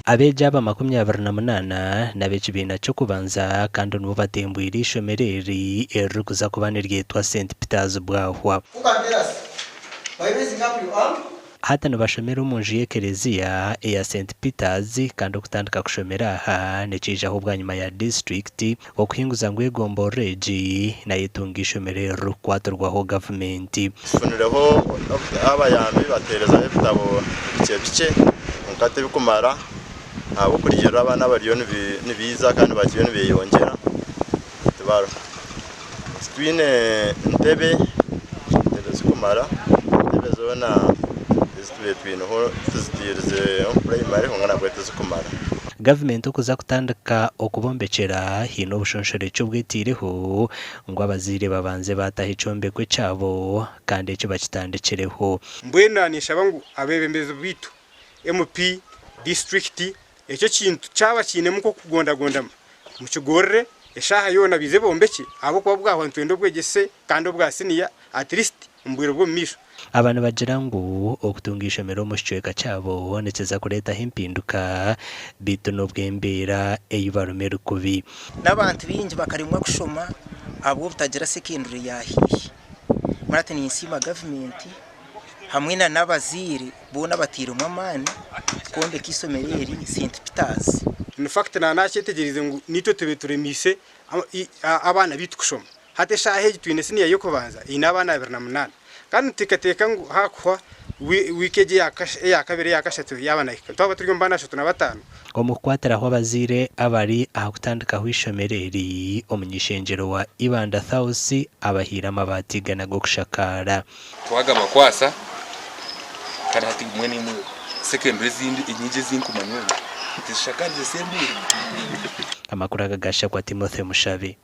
abeegi aba 28 n'ab'ekibiina ky'okubanza kandi nibo batembwire eishomero eri erikuza kuba niryetwa St. Peter's Baahwa. Hata nibashomera omu nju y'ekereziya eya St. Peter's kandi okutandika kushomera aha nikiijaho bwanyuma ya district okuhinguza ngu egomborero egi nayo etunga ishomero erikukwatirwaho gavumenti. Tufunireho abayambi baterezaho ebitabo bike nkate bikumara abo kurigera abana bariyo nibiza kandi bakiyo nibeyongera tubaro twine ntebe zikumara ntebe zona Gavumenti okuza kutandika okubombekera hino obushonshoro eky'obwetiireho ngu abazaire babanze bataha ekyombeko kyabo kandi ekyo bakitandikireho. Mbwenu nishaba ngu abebembezi bitu MP district ekyo kintu cyaba kinemu ko kugondagonda mu kigorre eshaha yona bize bombeki abo kwa bwaho ntwendo bwegese kandi obwasiniya at least mbwiro bwo misho. Abantu bagira ngu okutunga ishomero mu kicweka cyabo nikiza kureetaho empinduka bitu n'obwembeera eyibarumira kubi. N'abantu bingi bakarimwa kushoma abo butagira secondary yahihi marate ni nsima government hamwe n'abazaire bona batirumwa amani kombeka isomero eri St. Peter's. In fact nakyetegereze ngu nito tube turemise abana bitu kushoma hate shahe twine siniya yo kubanza ina abana 28 kandi tikateka ngu hakwa wikeje yakabiri yakashatu yabana twaba turi mbana 35 omukwatiraho abazaire abari ahakutandikaho ishomero eri omunyishengero wa Ibanda House abahira amabati gana go kushakara twaga makwasa kandi hati mwene mu secondary zindi inyije zinkumanywe tishakarize sembiri amakuru agagasha kwa Timothy Mushabe.